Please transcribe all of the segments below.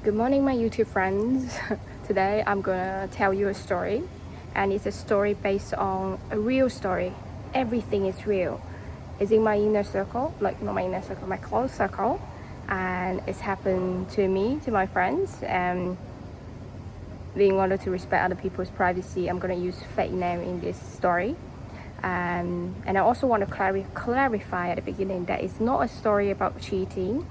Good morning, my YouTube friends. Today I'm gonna tell you a story, and it's a story based on a real story. Everything is real. It's in my inner circle, like not my inner circle, my close circle, and it's happened to me, to my friends. And in order to respect other people's privacy, I'm gonna use fake name in this story. And I also want to clarify at the beginning that it's not a story about cheating.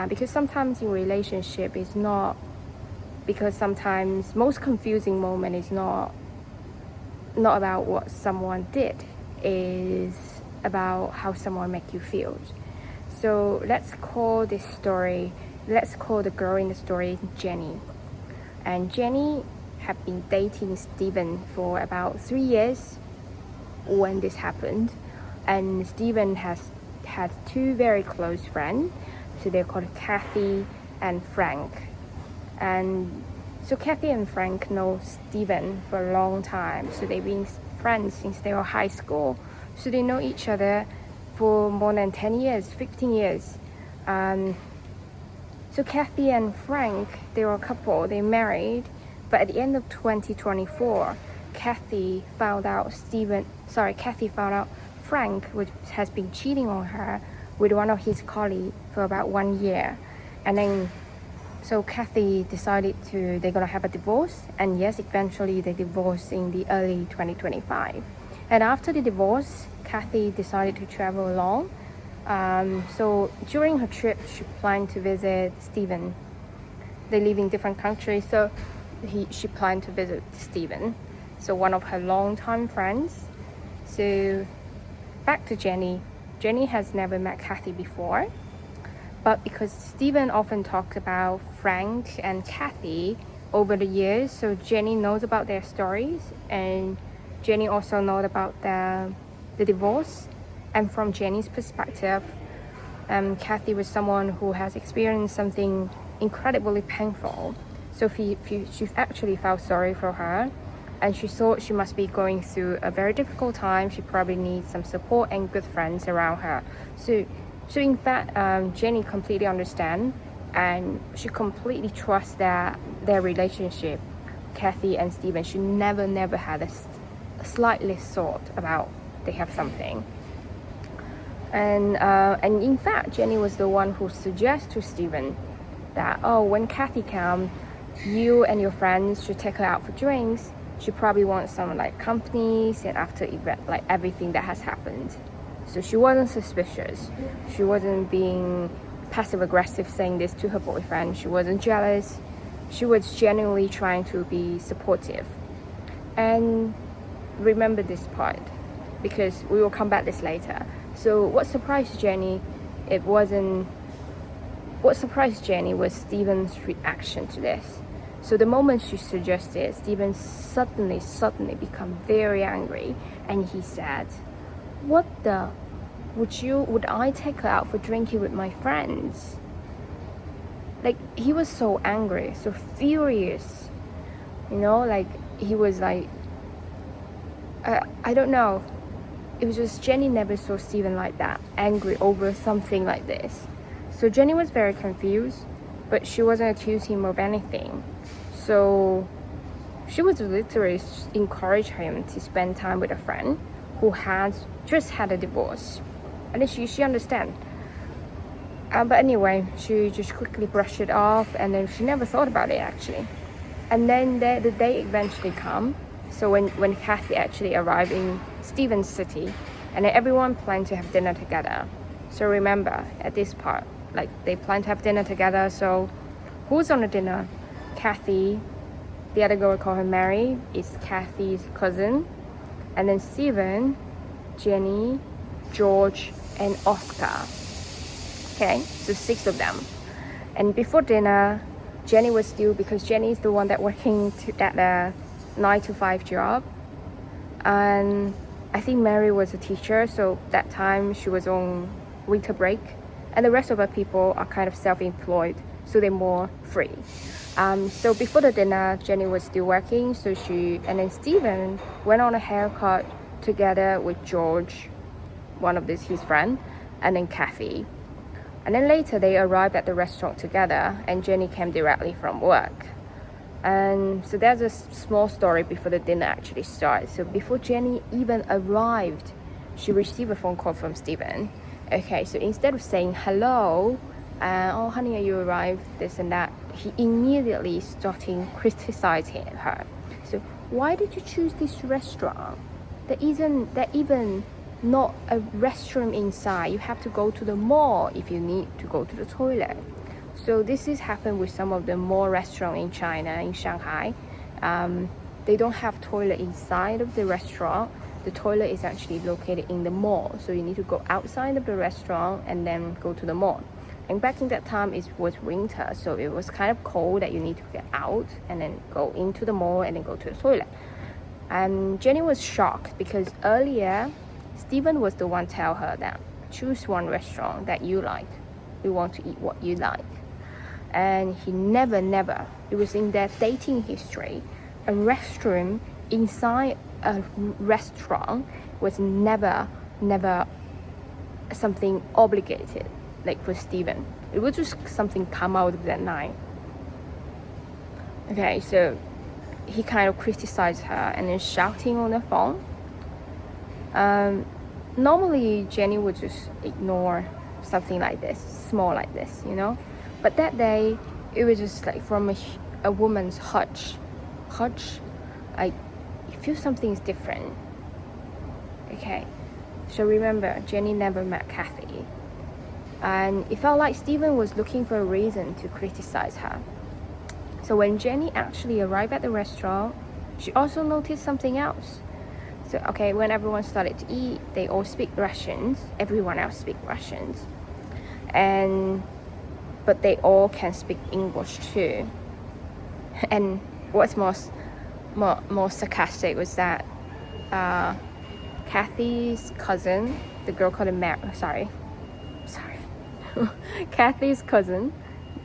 Because sometimes in relationship it's not, because sometimes most confusing moment is not about what someone did, is about how someone make you feel. So let's call the girl in the story Jenny. And Jenny had been dating Steven for about 3 years when this happened, and Steven has had two very close friends. So they're called Kathy and Frank. And so Kathy and Frank know Steven for a long time. So they've been friends since they were high school. So they know each other for more than 10 years, 15 years. So Kathy and Frank, they were a couple, they married. But at the end of 2024, Kathy found out Frank has been cheating on her with one of his colleagues for about 1 year. And then so Kathy decided they're gonna have a divorce, and yes, eventually they divorced in the early 2025. And after the divorce, Kathy decided to travel alone. So during her trip, she planned to visit Steven. They live in different countries, so she planned to visit Steven, so one of her longtime friends. So back to Jenny. Jenny has never met Kathy before, but because Steven often talks about Frank and Kathy over the years, so Jenny knows about their stories, and Jenny also knows about the divorce. And from Jenny's perspective, Kathy was someone who has experienced something incredibly painful. So she actually felt sorry for her, and she thought she must be going through a very difficult time. She probably needs some support and good friends around her. So in fact, Jenny completely understands, and she completely trusts their relationship. Kathy and Steven, she never had a slightly thought about they have something. And in fact, Jenny was the one who suggested to Steven that, when Kathy comes, you and your friends should take her out for drinks. She probably wants some like companies, and after event, like everything that has happened. So she wasn't suspicious. She wasn't being passive aggressive saying this to her boyfriend. She wasn't jealous. She was genuinely trying to be supportive. And remember this part, because we will come back this later. So what surprised Jenny was Steven's reaction to this. So the moment she suggested, Steven suddenly become very angry, and he said, "What the? Would I take her out for drinking with my friends?" Like, he was so angry, so furious. Like he was like, I don't know. It was just Jenny never saw Steven like that, angry over something like this. So Jenny was very confused, but she wasn't accusing him of anything. So she was literally encourage him to spend time with a friend who has just had a divorce. And she understand. But anyway, she just quickly brushed it off, and then she never thought about it actually. And then the day eventually come. So when Kathy actually arrived in Steven's city, and then everyone planned to have dinner together. So remember, at this part, like they planned to have dinner together. So who's on the dinner? Kathy, the other girl, we call her Mary, is Kathy's cousin. And then Steven, Jenny, George, and Oscar. Okay, so 6 of them. And before dinner, Jenny was still, because Jenny is the one that working at the 9 to 5 job, and I think Mary was a teacher, so that time she was on winter break, and the rest of the people are kind of self-employed, so they're more free. So before the dinner, Jenny was still working, and then Steven went on a haircut together with George, one of his friend, and then Kathy. And then later they arrived at the restaurant together, and Jenny came directly from work. And so there's a small story before the dinner actually starts. So before Jenny even arrived, she received a phone call from Steven. Okay, so instead of saying hello, oh honey, are you arrived, this and that, he immediately started criticizing her. So why did you choose this restaurant? There even not a restroom inside. You have to go to the mall if you need to go to the toilet. So this is happened with some of the mall restaurants in China, in Shanghai. They don't have toilet inside of the restaurant. The toilet is actually located in the mall. So you need to go outside of the restaurant and then go to the mall. And back in that time, it was winter, so it was kind of cold that you need to get out and then go into the mall and then go to the toilet. And Jenny was shocked because earlier, Steven was the one tell her that choose one restaurant that you like. We want to eat what you like. And he never, it was in their dating history, a restroom inside a restaurant was never something obligated, like for Steven. It was just something come out of that night. Okay, so he kind of criticized her and then shouting on the phone. Normally Jenny would just ignore something like this, small like this, you know. But that day, it was just like from a woman's hutch, like you feel something is different. Okay, so remember, Jenny never met Kathy, and it felt like Steven was looking for a reason to criticize her. So when Jenny actually arrived at the restaurant, she also noticed something else. So okay, when everyone started to eat, they all speak Russians. Everyone else speak Russians, but they all can speak English too. And what's more sarcastic was that Kathy's cousin, the girl called Mary. Sorry, Kathy's cousin,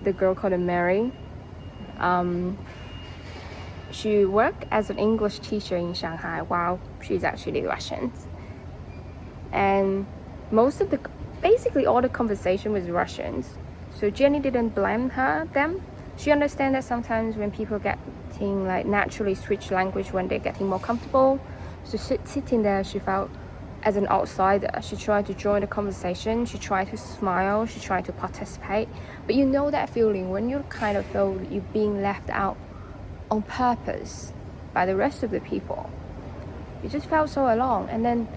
the girl called Mary. She worked as an English teacher in Shanghai while she's actually Russian. And basically all the conversation was Russians. So Jenny didn't blame them. She understands that sometimes when people getting like naturally switch language when they're getting more comfortable. So sitting there, she felt as an outsider. She tried to join the conversation. She tried to smile. She tried to participate. But you know that feeling when you kind of feel you're being left out on purpose by the rest of the people. You just felt so alone. And then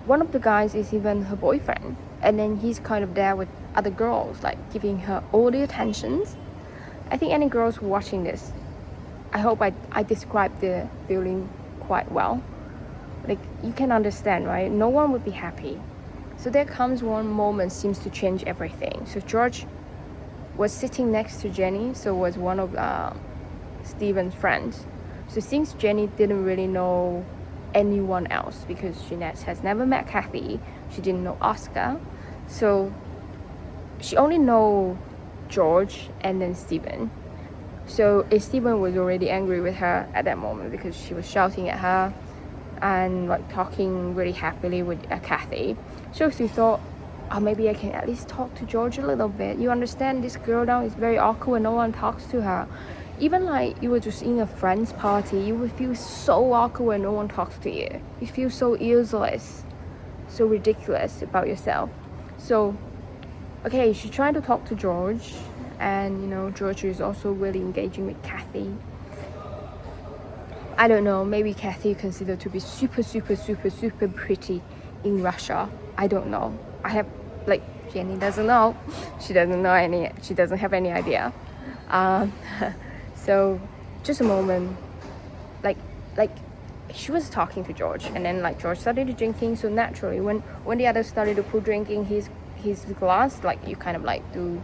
one of the guys is even her boyfriend. And then he's kind of there with other girls, like giving her all the attentions. I think any girls watching this, I hope I described the feeling quite well. Like you can understand, right? No one would be happy. So there comes one moment seems to change everything. So George was sitting next to Jenny, so was one of Steven's friends. So since Jenny didn't really know anyone else because she has never met Kathy, she didn't know Oscar, so she only know George and then Steven. So Steven was already angry with her at that moment because she was shouting at her and like talking really happily with Kathy. So she thought, oh, maybe I can at least talk to George a little bit. You understand, this girl down is very awkward, no one talks to her. Even like you were just in a friend's party, you would feel so awkward when no one talks to you. You feel so useless, so ridiculous about yourself. So, okay, she tried to talk to George, and you know, George is also really engaging with Kathy. I don't know, maybe Kathy is considered to be super pretty in Russia. I don't know. Jenny doesn't know. She doesn't have any idea. So just a moment, like she was talking to George, and then like George started drinking. So naturally, when the others started to put drinking his glass, like you kind of like do,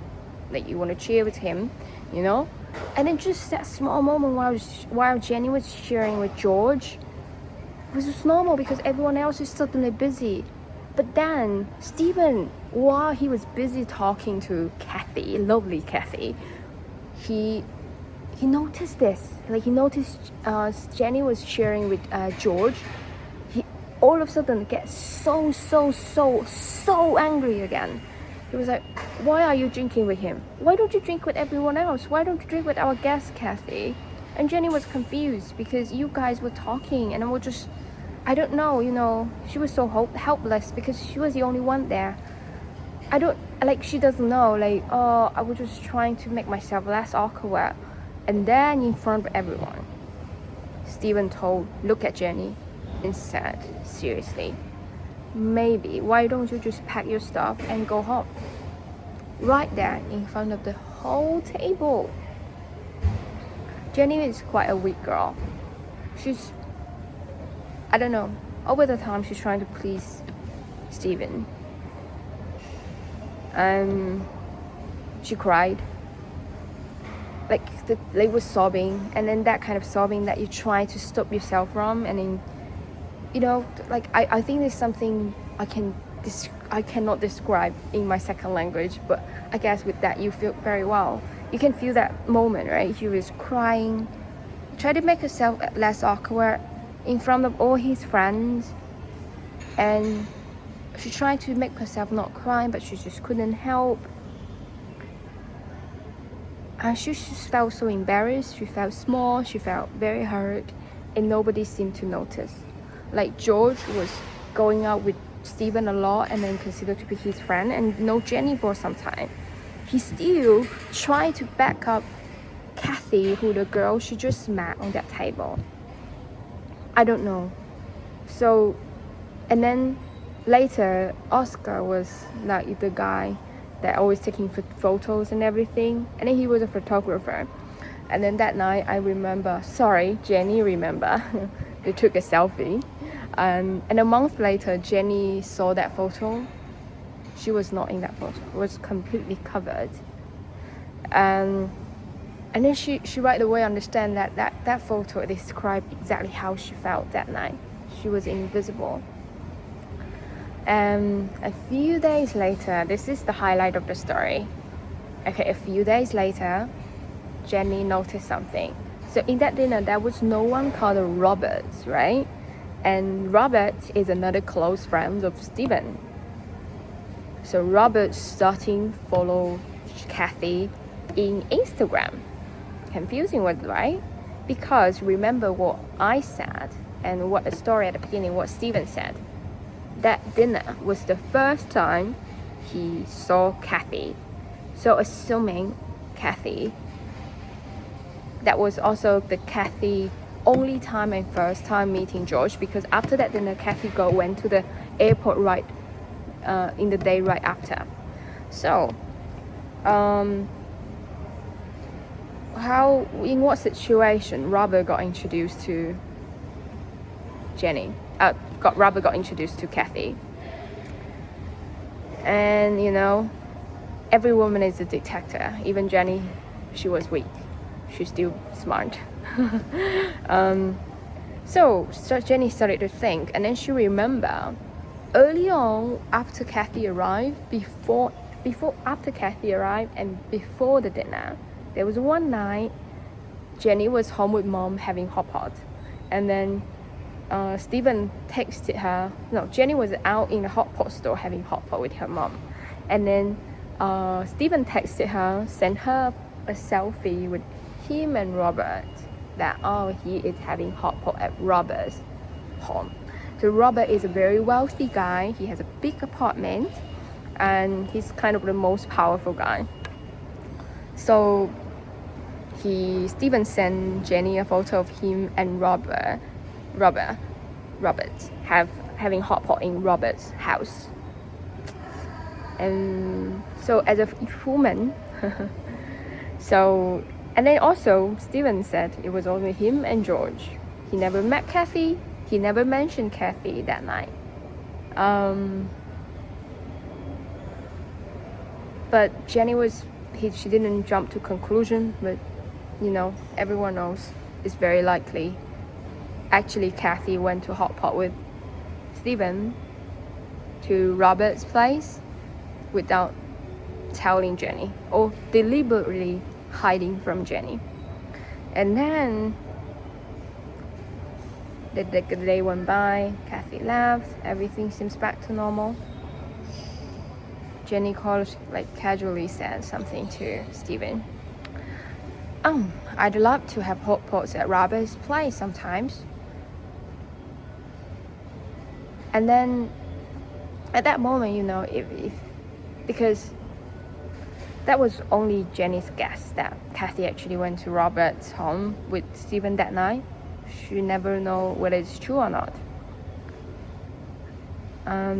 like you want to cheer with him, you know. And then just that small moment while Jenny was cheering with George, it was just normal because everyone else is suddenly busy. But then Steven, while he was busy talking to Kathy, lovely Kathy, he noticed this. Like he noticed Jenny was sharing with George. He all of a sudden gets so angry again. He was like, why are you drinking with him? Why don't you drink with everyone else? Why don't you drink with our guest, Kathy? And Jenny was confused because you guys were talking and I was just, I don't know, she was so helpless because she was the only one there. I don't, like, she doesn't know, like, oh, I was just trying to make myself less awkward. And then in front of everyone, Stephen looked at Jenny and said, seriously, maybe, why don't you just pack your stuff and go home? Right there in front of the whole table. Jenny is quite a weak girl. She's, I don't know, over the time she's trying to please Stephen. She cried. Like, they were sobbing, and then that kind of sobbing that you try to stop yourself from, and then, like, I think there's something I cannot describe in my second language, but I guess with that you feel very well. You can feel that moment, right? She was crying, try to make herself less awkward in front of all his friends, and she tried to make herself not crying, but she just couldn't help. And she just felt so embarrassed, she felt small, she felt very hurt, and nobody seemed to notice. Like, George was going out with Stephen a lot and then considered to be his friend and know Jenny for some time. He still tried to back up Kathy, who the girl she just met on that table. I don't know. So, and then later, Oscar was like the guy that always taking photos and everything, and then he was a photographer. And then that night, Jenny remember, they took a selfie. And a month later, Jenny saw that photo. She was not in that photo. It was completely covered. And then she right away understand that photo described exactly how she felt that night. She was invisible. And a few days later, this is the highlight of the story. Okay, a few days later, Jenny noticed something. So in that dinner, there was no one called Robert, right? And Robert is another close friend of Stephen. So Robert starting follow Kathy in Instagram. Confusing word, right? Because remember what I said and what the story at the beginning, what Stephen said. That dinner was the first time he saw Kathy. So assuming Kathy, that was also the Kathy only time and first time meeting George, because after that dinner, Kathy went to the airport right in the day right after. So, in what situation Robert got introduced to Jenny? Robert got introduced to Kathy. And every woman is a detective. Even Jenny, she was weak. She's still smart. So Jenny started to think, and then she remembered early on after Kathy arrived, after Kathy arrived and before the dinner, there was one night Jenny was home with mom having hot pot, and then Stephen texted her. No, Jenny was out in the hot pot store having hot pot with her mom, and then Stephen texted her, sent her a selfie with him and Robert, that he is having hot pot at Robert's home. So Robert is a very wealthy guy. He has a big apartment, and he's kind of the most powerful guy. So Stephen sent Jenny a photo of him and Robert having hot pot in Robert's house. And so as a woman, and then also Stephen said it was only him and George. He never met Kathy. He never mentioned Kathy that night. But Jenny she didn't jump to conclusion, but everyone knows it's very likely. Actually, Kathy went to hot pot with Stephen to Robert's place without telling Jenny, or deliberately hiding from Jenny. And then the day went by, Kathy left, everything seems back to normal. Jenny casually said something to Stephen. I'd love to have hot pots at Robert's place sometimes. And then at that moment, if because that was only Jenny's guess that Kathy actually went to Robert's home with Stephen that night. She never know whether it's true or not.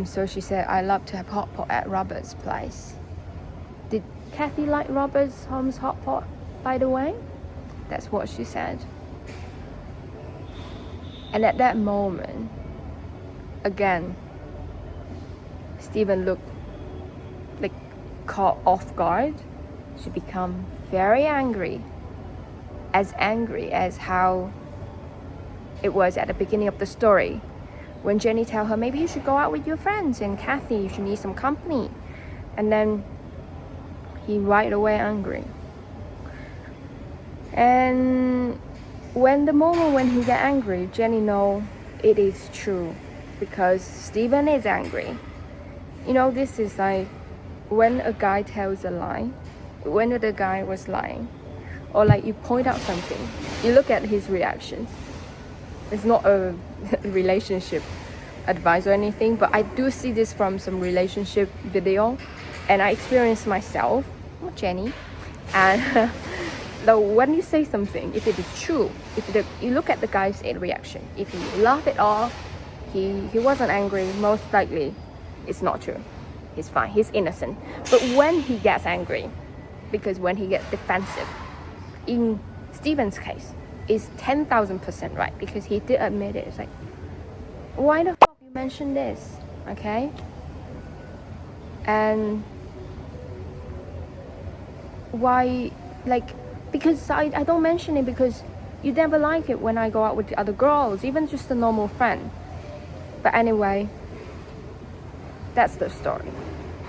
So she said, "I love to have hot pot at Robert's place." Did Kathy like Robert's home's hot pot, by the way? That's what she said. And at that moment, again, Stephen looked caught off guard. She became very angry as how it was at the beginning of the story, when Jenny tell her, maybe you should go out with your friends, and Kathy, you should need some company. And then he right away angry. And when he get angry, Jenny know it is true, because Stephen is angry. This is like when a guy tells a lie, when the guy was lying, or you point out something, you look at his reactions. It's not a relationship advice or anything, but I do see this from some relationship video, and I experienced myself, not Jenny. And when you say something, if it is true, you look at the guy's reaction. If he laughed it off, he wasn't angry, most likely it's not true. He's fine, he's innocent. But when he gets angry, because when he gets defensive, in Stephen's case, is 10,000% right, because he did admit it. It's like, why the fuck you mentioned this? Okay? And why, because I don't mention it because you never like it when I go out with the other girls, even just a normal friend. But anyway, that's the story.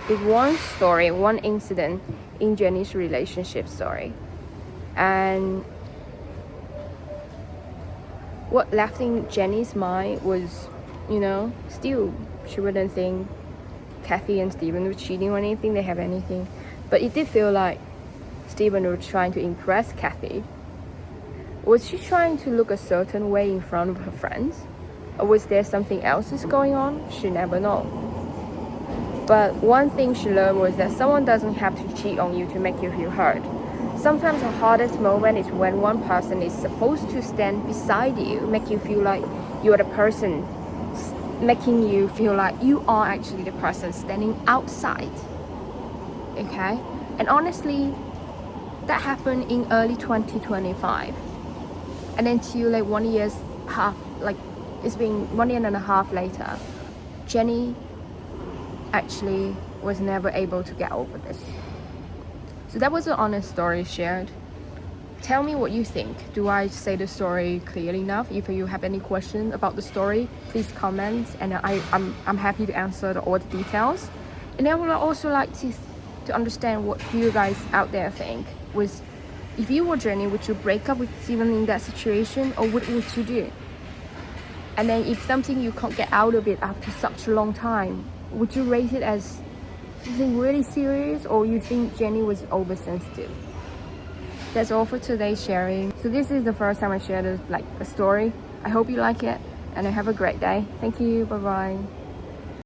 It's one story, one incident in Jenny's relationship story. And what left in Jenny's mind was, still, she wouldn't think Kathy and Stephen were cheating or anything, they have anything. But it did feel like Stephen was trying to impress Kathy. Was she trying to look a certain way in front of her friends? Or was there something else is going on? She never know. But one thing she learned was that someone doesn't have to cheat on you to make you feel heard. Sometimes the hardest moment is when one person is supposed to stand beside you, make you feel like you're the person, making you feel like you are actually the person standing outside. Okay? And honestly, that happened in early 2025. And until it's been 1 year and a half later, Jenny actually was never able to get over this. So that was an honest story shared. Tell me what you think. Do I say the story clearly enough? If you have any questions about the story, please comment, and I'm happy to answer all the details. And I would also like to understand what you guys out there think. If you were Jenny, would you break up with Stephen in that situation, or what would you do? And then if something you can't get out of it after such a long time, would you rate it as something really serious, or you think Jenny was oversensitive? That's all for today's sharing. So this is the first time I shared a story. I hope you like it, and have a great day. Thank you. Bye bye.